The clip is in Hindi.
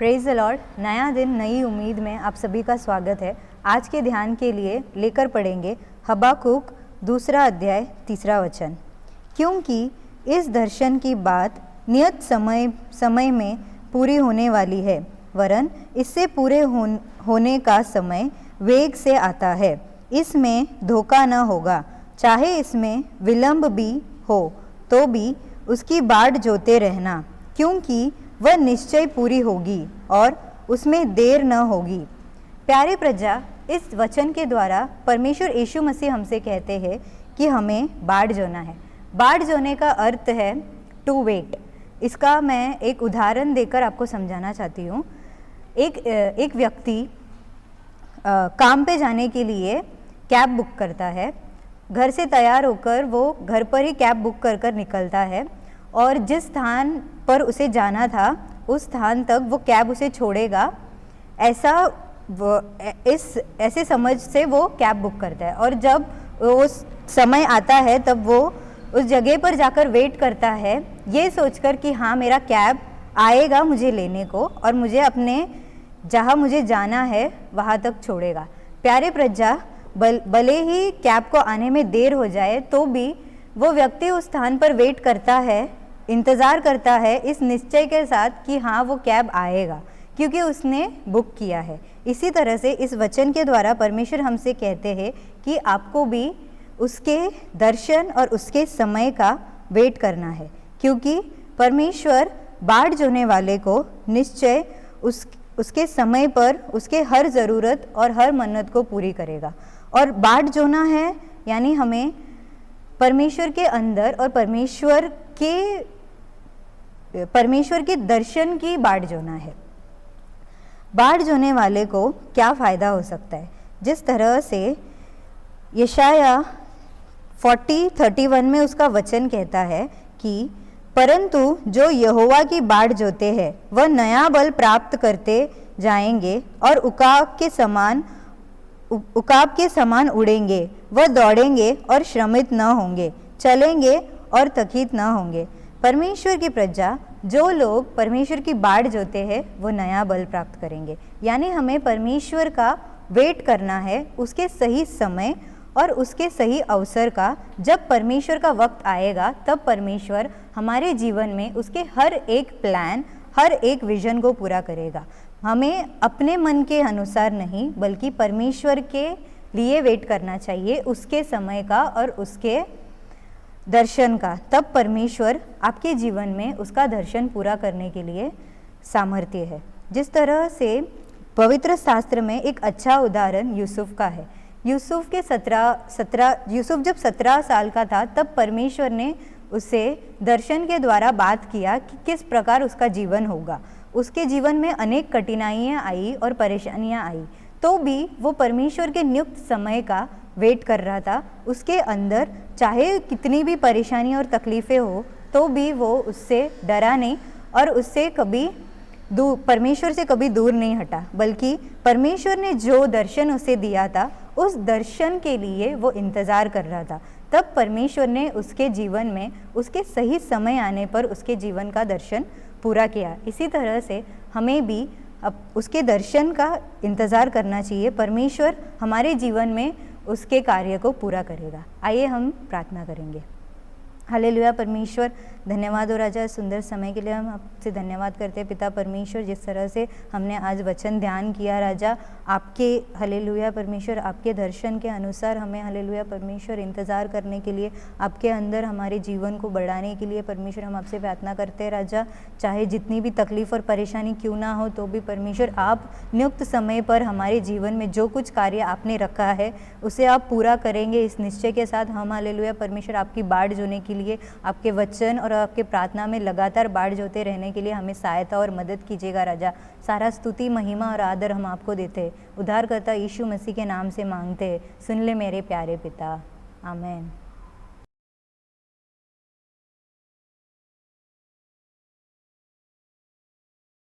Praise the Lord. नया दिन नई उम्मीद में आप सभी का स्वागत है। आज के ध्यान के लिए लेकर पढ़ेंगे हबाकुक 2 अध्याय 3 वचन। क्योंकि इस दर्शन की बात नियत समय में पूरी होने वाली है, वरन इससे पूरे होने का समय वेग से आता है। इसमें धोखा न होगा, चाहे इसमें विलंब भी हो तो भी उसकी बाट जोते रहना, क्योंकि वह निश्चय पूरी होगी और उसमें देर न होगी। प्यारी प्रजा, इस वचन के द्वारा परमेश्वर यीशु मसीह हमसे कहते हैं कि हमें बाट जोना है। बाट जोने का अर्थ है टू वेट। इसका मैं एक उदाहरण देकर आपको समझाना चाहती हूँ। एक व्यक्ति काम पे जाने के लिए कैब बुक करता है। घर से तैयार होकर वो घर पर ही कैब बुक कर निकलता है और जिस स्थान पर उसे जाना था उस स्थान तक वो कैब उसे छोड़ेगा, ऐसे समझ से वो कैब बुक करता है। और जब उस समय आता है तब वो उस जगह पर जाकर वेट करता है, ये सोचकर कि हाँ मेरा कैब आएगा मुझे लेने को और मुझे अपने जहाँ मुझे जाना है वहाँ तक छोड़ेगा। प्यारे प्रजा, भले ही कैब को आने में देर हो जाए तो भी वो व्यक्ति उस स्थान पर वेट करता है, इंतज़ार करता है इस निश्चय के साथ कि हाँ वो कैब आएगा, क्योंकि उसने बुक किया है। इसी तरह से इस वचन के द्वारा परमेश्वर हमसे कहते हैं कि आपको भी उसके दर्शन और उसके समय का वेट करना है, क्योंकि परमेश्वर बाट जोने वाले को निश्चय उसके समय पर उसके हर ज़रूरत और हर मन्नत को पूरी करेगा। और बाट जोना है यानी हमें परमेश्वर के अंदर और परमेश्वर के दर्शन की बाट जोना है। बाट जोने वाले को क्या फ़ायदा हो सकता है? जिस तरह से यशाया 40:31 में उसका वचन कहता है कि परंतु जो यहोवा की बाट जोते हैं वह नया बल प्राप्त करते जाएंगे और उकाब के समान उड़ेंगे। वह दौड़ेंगे और श्रमित न होंगे, चलेंगे और थकित न होंगे। परमेश्वर की प्रजा, जो लोग परमेश्वर की बाट जोते हैं वो नया बल प्राप्त करेंगे। यानी हमें परमेश्वर का वेट करना है, उसके सही समय और उसके सही अवसर का। जब परमेश्वर का वक्त आएगा तब परमेश्वर हमारे जीवन में उसके हर एक प्लान, हर एक विजन को पूरा करेगा। हमें अपने मन के अनुसार नहीं बल्कि परमेश्वर के लिए वेट करना चाहिए, उसके समय का और उसके दर्शन का। तब परमेश्वर आपके जीवन में उसका दर्शन पूरा करने के लिए सामर्थ्य है। जिस तरह से पवित्र शास्त्र में एक अच्छा उदाहरण यूसुफ का है। यूसुफ जब 17 साल का था तब परमेश्वर ने उसे दर्शन के द्वारा बात किया कि किस प्रकार उसका जीवन होगा। उसके जीवन में अनेक कठिनाइयाँ आई और परेशानियाँ आई, तो भी वो परमेश्वर के नियुक्त समय का वेट कर रहा था। उसके अंदर चाहे कितनी भी परेशानी और तकलीफ़ें हो तो भी वो उससे डरा नहीं और उससे कभी परमेश्वर से कभी दूर नहीं हटा, बल्कि परमेश्वर ने जो दर्शन उसे दिया था उस दर्शन के लिए वो इंतज़ार कर रहा था। तब परमेश्वर ने उसके जीवन में उसके सही समय आने पर उसके जीवन का दर्शन पूरा किया। इसी तरह से हमें भी अब उसके दर्शन का इंतज़ार करना चाहिए। परमेश्वर हमारे जीवन में उसके कार्य को पूरा करेगा। आइए हम प्रार्थना करेंगे। हालेलुया। परमेश्वर, धन्यवाद हो राजा, सुंदर समय के लिए हम आपसे धन्यवाद करते हैं। पिता परमेश्वर, जिस तरह से हमने आज वचन ध्यान किया राजा, आपके हालेलुया परमेश्वर आपके दर्शन के अनुसार हमें हालेलुया परमेश्वर इंतज़ार करने के लिए, आपके अंदर हमारे जीवन को बढ़ाने के लिए परमेश्वर हम आपसे प्रार्थना करते हैं राजा। चाहे जितनी भी तकलीफ़ और परेशानी क्यों ना हो तो भी परमेश्वर आप नियुक्त समय पर हमारे जीवन में जो कुछ कार्य आपने रखा है उसे आप पूरा करेंगे। इस निश्चय के साथ हम हालेलुया परमेश्वर आपकी बाट जोने के लिए, आपके वचन और आपके प्रार्थना में लगातार बाट जोते रहने के लिए हमें सहायता और मदद कीजिएगा राजा। सारा स्तुति, महिमा और आदर हम आपको देते हैं। उद्धारकर्ता यीशु मसीह के नाम से मांगते हैं, सुन ले मेरे प्यारे पिता, आमीन।